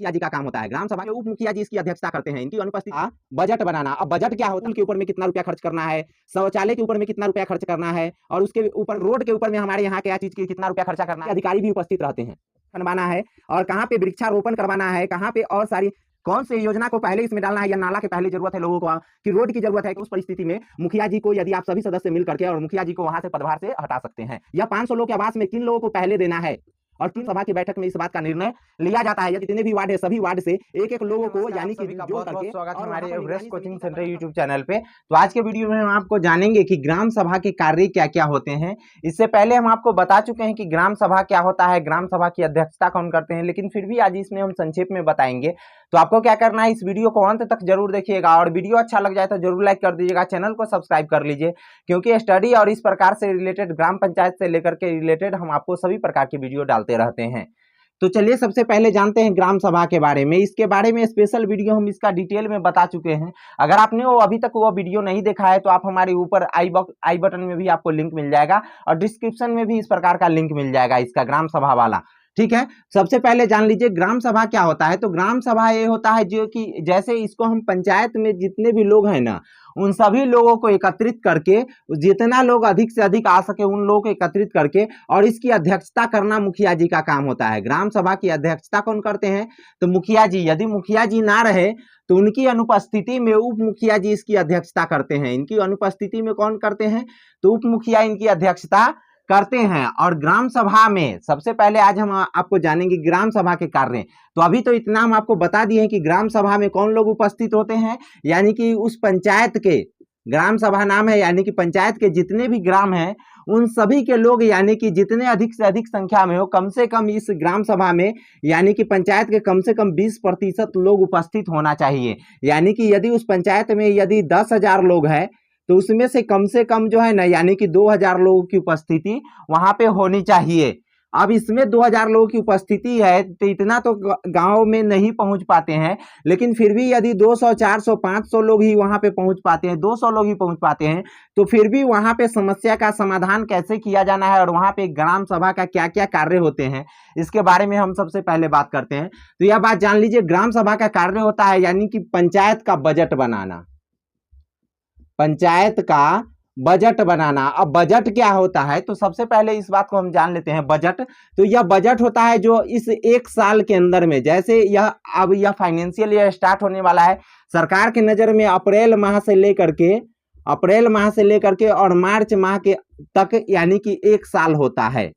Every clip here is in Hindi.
मुखिया जी का काम होता है। ग्राम सभा के उप मुखिया जी इसकी अध्यक्षता करते हैं। इनकी अनुपस्थिति बजट बनाना। अब बजट क्या होता है, के ऊपर में कितना रुपया खर्च करना है, शौचालय के ऊपर में कितना रुपया खर्च करना है, और उसके ऊपर रोड के ऊपर में हमारे यहाँ क्या चीज की कितना रुपया खर्चा करना है, अधिकारी भी उपस्थित रहते हैं। बनवाना है और कहाँ पे वृक्षारोपण करवाना है, कहाँ पे और सारी कौन से योजना को पहले इसमें डालना है, या नाला के पहले जरूरत है लोगों को कि रोड की जरूरत है, उस परिस्थिति में मुखिया जी को यदि आप सभी सदस्य मिल करके और मुखिया जी को वहां से पदभार से हटा सकते हैं। या 500 लोग के आवास में किन लोगों को पहले देना है, और तीन सभा की बैठक में इस बात का निर्णय लिया जाता है। जितने भी वार्ड है सभी वार्ड से एक एक लोगों को यानी कि जोड़ करके। स्वागत है हमारे Everest coaching centre YouTube channel पे। तो आज के वीडियो में हम आपको जानेंगे कि ग्राम सभा के कार्य क्या क्या होते हैं। इससे पहले हम आपको बता चुके हैं कि ग्राम सभा क्या होता है, ग्राम सभा की अध्यक्षता कौन करते हैं, लेकिन फिर भी आज इसमें हम संक्षेप में बताएंगे। तो आपको क्या करना है, इस वीडियो को अंत तक जरूर देखिएगा, और वीडियो अच्छा लग जाए तो जरूर लाइक कर दीजिएगा, चैनल को सब्सक्राइब कर लीजिए, क्योंकि स्टडी और इस प्रकार से रिलेटेड, ग्राम पंचायत से लेकर के रिलेटेड हम आपको सभी प्रकार की वीडियो डालते रहते हैं। तो चलिए सबसे पहले जानते हैं ग्राम सभा के बारे में। इसके बारे में स्पेशल वीडियो हम इसका डिटेल में बता चुके हैं। अगर आपने वो अभी तक वो वीडियो नहीं देखा है तो आप हमारे ऊपर आई बटन में भी आपको लिंक मिल जाएगा, और डिस्क्रिप्शन में भी इस प्रकार का लिंक मिल जाएगा इसका ग्राम सभा वाला। ठीक है, सबसे पहले जान लीजिए ग्राम सभा क्या होता है। तो ग्राम सभा ये होता है जो कि जैसे इसको हम पंचायत में जितने भी लोग हैं ना, उन सभी लोगों को एकत्रित करके, जितना लोग अधिक से अधिक आ सके उन लोगों को एकत्रित करके, और इसकी अध्यक्षता करना मुखिया जी का काम होता है। ग्राम सभा की अध्यक्षता कौन करते हैं, तो मुखिया जी। यदि मुखिया जी ना रहे तो उनकी अनुपस्थिति में उप मुखिया जी इसकी अध्यक्षता करते हैं। इनकी अनुपस्थिति में कौन करते हैं, तो उप मुखिया इनकी अध्यक्षता करते हैं। और ग्राम सभा में सबसे पहले आज हम आपको जानेंगे ग्राम सभा के कार्य। तो अभी तो इतना हम आपको बता दिए हैं कि ग्राम सभा में कौन लोग उपस्थित होते हैं, यानी कि उस पंचायत के, ग्राम सभा नाम है, यानी कि पंचायत के जितने भी ग्राम हैं उन सभी के लोग, यानी कि जितने अधिक से अधिक संख्या में हो, कम से कम इस ग्राम सभा में, यानी कि पंचायत के कम से कम 20% लोग उपस्थित होना चाहिए। यानी कि यदि उस पंचायत में यदि 10,000 लोग हैं तो उसमें से कम जो है ना, यानी कि 2,000 लोगों की उपस्थिति वहां पे होनी चाहिए। अब इसमें 2,000 लोगों की उपस्थिति है तो इतना तो गांव में नहीं पहुंच पाते हैं, लेकिन फिर भी यदि 200, 400, 500 लोग ही वहां पे पहुंच पाते हैं, 200 लोग ही पहुंच पाते हैं, तो फिर भी वहां पे समस्या का समाधान कैसे किया जाना है, और वहां पे ग्राम सभा का क्या क्या कार्य होते हैं, इसके बारे में हम सबसे पहले बात करते हैं। तो यह बात जान लीजिए, ग्राम सभा का कार्य होता है यानी कि पंचायत का बजट बनाना, पंचायत का बजट बनाना। अब बजट क्या होता है, तो सबसे पहले इस बात को हम जान लेते हैं। बजट, तो यह बजट होता है जो इस एक साल के अंदर में, जैसे यह अब यह फाइनेंशियल ईयर स्टार्ट होने वाला है, सरकार की नजर में अप्रैल माह से लेकर के और मार्च माह के तक, यानी कि एक साल होता है,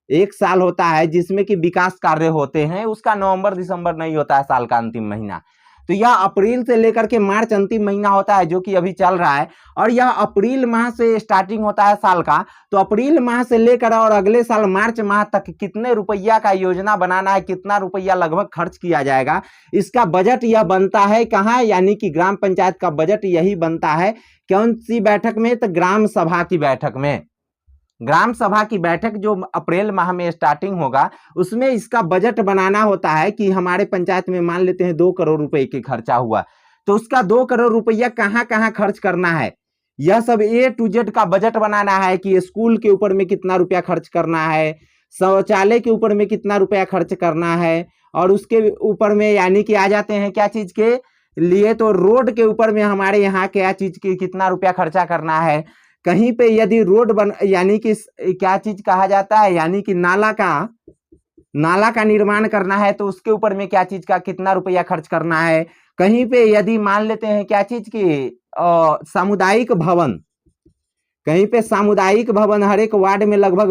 एक साल होता है जिसमें कि विकास कार्य होते हैं। उसका नवंबर दिसंबर नहीं होता है, साल का अंतिम महीना। तो यह अप्रैल से लेकर के मार्च अंतिम महीना होता है जो कि अभी चल रहा है, और यह अप्रैल माह से स्टार्टिंग होता है साल का। तो अप्रैल माह से लेकर और अगले साल मार्च माह तक कितने रुपया का योजना बनाना है, कितना रुपया लगभग खर्च किया जाएगा, इसका बजट यह बनता है कहाँ, यानी कि ग्राम पंचायत का बजट यही बनता है कौन सी बैठक में, तो ग्राम सभा की बैठक में। ग्राम सभा की बैठक जो अप्रैल माह में स्टार्टिंग होगा, उसमें इसका बजट बनाना होता है कि हमारे पंचायत में मान लेते हैं 2 करोड़ रुपए की खर्चा हुआ, तो उसका 2 करोड़ रुपया कहाँ कहाँ खर्च करना है, यह सब A to Z का बजट बनाना है कि स्कूल के ऊपर में कितना रुपया खर्च करना है, शौचालय के ऊपर में कितना रुपया खर्च करना है, और उसके ऊपर में यानी कि आ जाते हैं क्या चीज के लिए, तो रोड के ऊपर में हमारे यहाँ क्या चीज की कितना रुपया खर्चा करना है। कहीं पे यदि रोड बन, यानी कि क्या चीज कहा जाता है, यानी कि नाला का निर्माण करना है, तो उसके ऊपर में क्या चीज का कितना रुपया खर्च करना है। कहीं पे यदि मान लेते हैं क्या चीज की सामुदायिक भवन, कहीं पे सामुदायिक भवन हर एक वार्ड में लगभग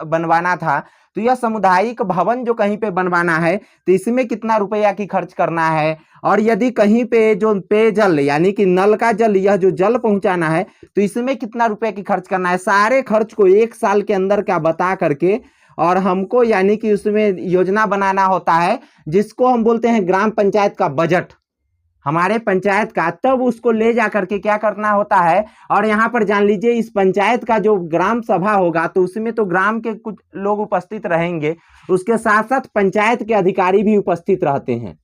बनवाना था, तो यह सामुदायिक भवन जो कहीं पे बनवाना है तो इसमें कितना रुपया की खर्च करना है। और यदि कहीं पे जो पेयजल, यानी कि नल का जल, यह जो जल पहुंचाना है, तो इसमें कितना रुपया की खर्च करना है। सारे खर्च को एक साल के अंदर का बता करके और हमको यानी कि उसमें योजना बनाना होता है, जिसको हम बोलते हैं ग्राम पंचायत का बजट, हमारे पंचायत का। तब उसको ले जा करके क्या करना होता है, और यहाँ पर जान लीजिए इस पंचायत का जो ग्राम सभा होगा तो उसमें तो ग्राम के कुछ लोग उपस्थित रहेंगे, उसके साथ साथ पंचायत के अधिकारी भी उपस्थित रहते हैं,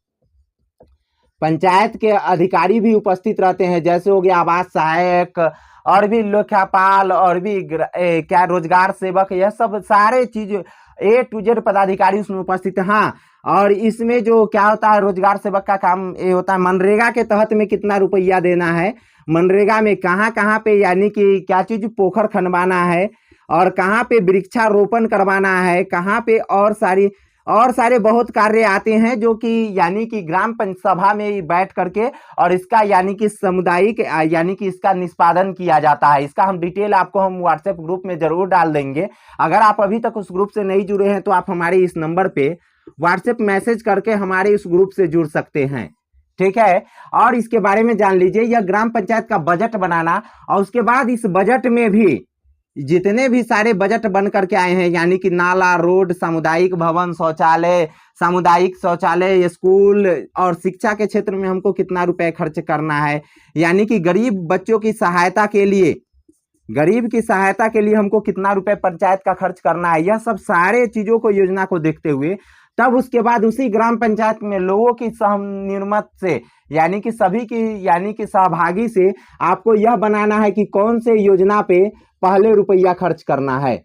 पंचायत के अधिकारी भी उपस्थित रहते हैं, जैसे हो गया आवास सहायक, और भी लेखापाल, और भी क्या रोजगार सेवक, यह सब सारे चीज A to Z पदाधिकारी उसमें उपस्थित है। हाँ, और इसमें जो क्या होता है, रोजगार सेवक का काम ये होता है। मनरेगा के तहत में कितना रुपया देना है, मनरेगा में कहाँ कहाँ पे यानी कि क्या चीज पोखर खनवाना है, और कहाँ पे वृक्षारोपण करवाना है, कहाँ पे और सारे बहुत कार्य आते हैं जो कि यानी कि ग्राम सभा में बैठ करके और इसका यानी कि सामुदायिक यानी कि इसका निष्पादन किया जाता है। इसका हम डिटेल आपको हम व्हाट्सएप ग्रुप में जरूर डाल देंगे। अगर आप अभी तक उस ग्रुप से नहीं जुड़े हैं तो आप हमारे इस नंबर पे व्हाट्सएप मैसेज करके हमारे इस ग्रुप से जुड़ सकते हैं, ठीक है। और इसके बारे में जान लीजिए, यह ग्राम पंचायत का बजट बनाना और उसके बाद इस बजट में भी जितने भी सारे बजट बन करके आए हैं, यानी कि नाला, रोड, सामुदायिक भवन, शौचालय, सामुदायिक शौचालय, स्कूल और शिक्षा के क्षेत्र में हमको कितना रुपए खर्च करना है, यानी कि गरीब बच्चों की सहायता के लिए, गरीब की सहायता के लिए हमको कितना रुपए पंचायत का खर्च करना है, यह सब सारे चीजों को योजना को देखते हुए तब उसके बाद उसी ग्राम पंचायत में लोगों की सहनिर्मत से यानी कि सभी की यानी कि सहभागी से आपको यह बनाना है कि कौन से योजना पे पहले रुपया खर्च करना है,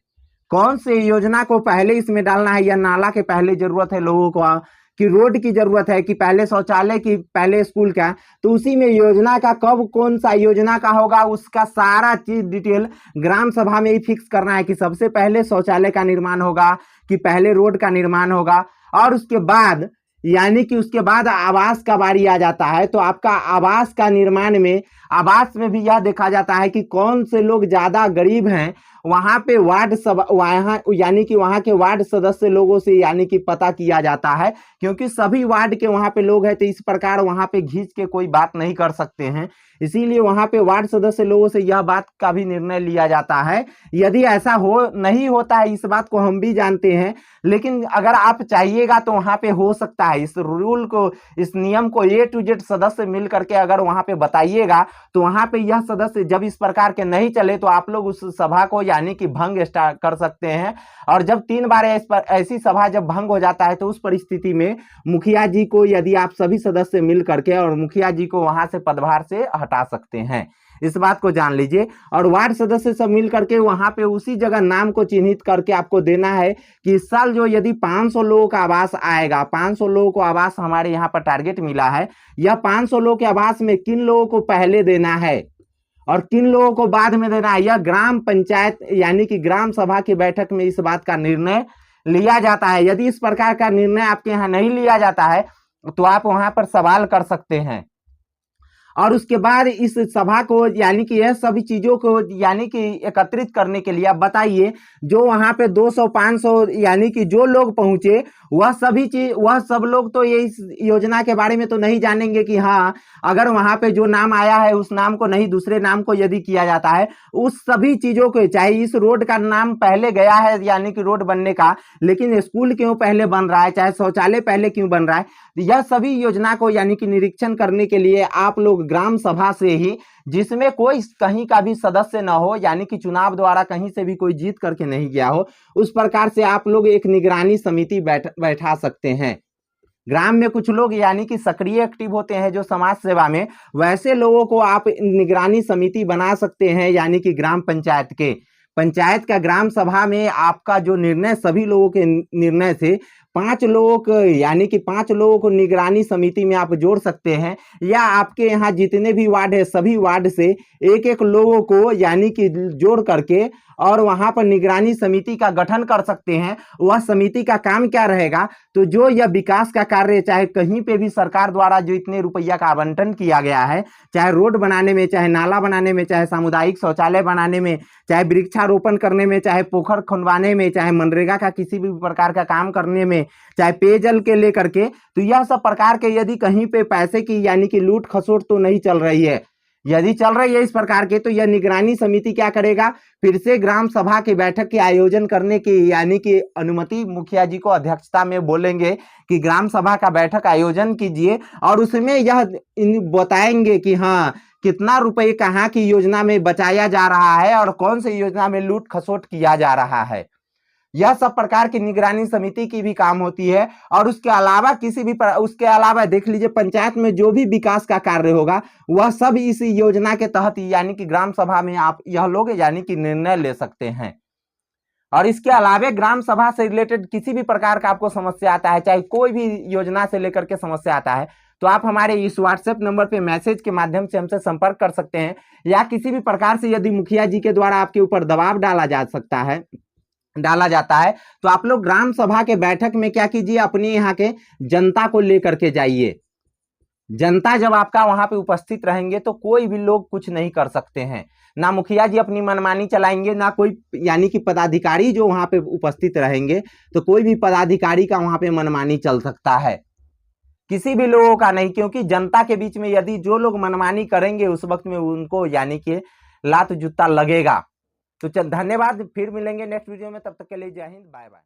कौन से योजना को पहले इसमें डालना है। या नाला के पहले जरूरत है लोगों को, कि रोड की जरूरत है, कि पहले शौचालय की, पहले स्कूल का, तो उसी में योजना का कब कौन सा योजना का होगा उसका सारा चीज डिटेल ग्राम सभा में ही फिक्स करना है कि सबसे पहले शौचालय का निर्माण होगा कि पहले रोड का निर्माण होगा। और उसके बाद यानी कि उसके बाद आवास का बारी आ जाता है, तो आपका आवास का निर्माण में आवास में भी यह देखा जाता है कि कौन से लोग ज्यादा गरीब हैं, वहां पे वार्ड सब वहाँ यानी कि वहां के वार्ड सदस्य लोगों से यानी कि पता किया जाता है, क्योंकि सभी वार्ड के वहां पे लोग हैं तो इस प्रकार वहां पे घींच के कोई बात नहीं कर सकते हैं, इसीलिए वहां पे वार्ड सदस्य लोगों से यह बात का भी निर्णय लिया जाता है। यदि ऐसा हो नहीं होता है, इस बात को हम भी जानते हैं, लेकिन अगर आप चाहिएगा तो वहां पे हो सकता है। इस रूल को, इस नियम को A to Z सदस्य मिल करके अगर वहां पे बताइएगा तो वहां पे यह सदस्य जब इस प्रकार के नहीं चले तो आप लोग उस सभा को यानी कि भंग कर सकते हैं। और जब 3 बार ऐसी सभा जब भंग हो जाता है तो उस परिस्थिति में मुखिया जी को, यदि आप सभी सदस्य मिल करके और मुखिया जी को वहां से पदभार से हटा सकते हैं, इस बात को जान लीजिए। और वार्ड सदस्य सब मिल करके वहां पे उसी जगह नाम को चिन्हित करके आपको देना है कि इस साल जो यदि 500 लोगों का आवास आएगा, 500 लोगों को आवास हमारे यहाँ पर टारगेट मिला है, यह 500 लोगों के आवास में किन लोगों को पहले देना है और किन लोगों को बाद में देना है, यह ग्राम पंचायत यानी कि ग्राम सभा की बैठक में इस बात का निर्णय लिया जाता है। यदि इस प्रकार का निर्णय आपके यहाँ नहीं लिया जाता है तो आप वहां पर सवाल कर सकते हैं। और उसके बाद इस सभा को यानी कि यह सभी चीजों को यानी कि एकत्रित करने के लिए आप बताइए, जो वहां पे 200-500 यानी कि जो लोग पहुंचे वह सभी चीज, वह सब लोग तो ये इस योजना के बारे में तो नहीं जानेंगे कि हाँ अगर वहां पे जो नाम आया है उस नाम को नहीं दूसरे नाम को यदि किया जाता है, उस सभी चीजों को, चाहे इस रोड का नाम पहले गया है यानी कि रोड बनने का, लेकिन स्कूल क्यों पहले बन रहा है, चाहे शौचालय पहले क्यों बन रहा है, यह सभी योजना को यानी कि निरीक्षण करने के लिए आप लोग ग्राम सभा से ही, जिसमें कोई कहीं का भी सदस्य न हो, यानी कि चुनाव द्वारा कहीं से भी कोई जीत करके नहीं गया हो, उस प्रकार से आप लोग एक निगरानी समिति बैठा सकते हैं। ग्राम में कुछ लोग यानी कि सक्रिय एक्टिव होते हैं जो समाज सेवा में, वैसे लोगों को आप निगरानी समिति बना सकते हैं, यानी कि ग्राम पंचायत का ग्राम सभा में आपका जो निर्णय सभी लोगों के निर्णय से 5 लोगों को यानी कि 5 लोगों को निगरानी समिति में आप जोड़ सकते हैं, या आपके यहाँ जितने भी वार्ड है सभी वार्ड से एक लोगों को यानी कि जोड़ करके और वहां पर निगरानी समिति का गठन कर सकते हैं। वह समिति का काम क्या रहेगा, तो जो यह विकास का कार्य, चाहे कहीं पे भी सरकार द्वारा जो इतने रुपया का आवंटन किया गया है, चाहे रोड बनाने में, चाहे नाला बनाने में, चाहे सामुदायिक शौचालय बनाने में, चाहे वृक्षारोपण करने में, चाहे पोखर खुनवाने में, चाहे मनरेगा का किसी भी प्रकार का काम करने में, चाहे पेयजल के लेकर के, तो यह सब प्रकार के यदि कहीं पे पैसे की यानी कि लूट खसोट तो नहीं चल रही है, यदि चल रही है इस प्रकार के, तो यह निगरानी समिति क्या करेगा, फिर से ग्राम सभा की बैठक के आयोजन करने की यानी कि अनुमति मुखिया जी को अध्यक्षता में बोलेंगे कि ग्राम सभा का बैठक आयोजन कीजिए, और उसमें यह बताएंगे कि हाँ कितना रुपये कहाँ की योजना में बचाया जा रहा है और कौन सी योजना में लूट खसोट किया जा रहा है। यह सब प्रकार की निगरानी समिति की भी काम होती है। और उसके अलावा उसके अलावा देख लीजिए, पंचायत में जो भी विकास का कार्य होगा वह सब इस योजना के तहत यानी कि ग्राम सभा में आप यह लोग यानी कि निर्णय ले सकते हैं। और इसके अलावा ग्राम सभा से रिलेटेड किसी भी प्रकार का आपको समस्या आता है, चाहे कोई भी योजना से लेकर के समस्या आता है, तो आप हमारे इस व्हाट्सएप नंबर पे मैसेज के माध्यम से हमसे संपर्क कर सकते हैं। या किसी भी प्रकार से यदि मुखिया जी के द्वारा आपके ऊपर दबाव डाला जाता है तो आप लोग ग्राम सभा के बैठक में क्या कीजिए, अपने यहाँ के जनता को लेकर के जाइए। जनता जब आपका वहां पे उपस्थित रहेंगे तो कोई भी लोग कुछ नहीं कर सकते हैं, ना मुखिया जी अपनी मनमानी चलाएंगे, ना कोई यानी कि पदाधिकारी जो वहां पे उपस्थित रहेंगे, तो कोई भी पदाधिकारी का वहां पे मनमानी चल सकता है, किसी भी लोगों का नहीं। क्योंकि जनता के बीच में यदि जो लोग मनमानी करेंगे उस वक्त में उनको यानी कि लात जूता लगेगा। तो चल धन्यवाद, फिर मिलेंगे नेक्स्ट वीडियो में, तब तक के लिए जय हिंद, बाय बाय।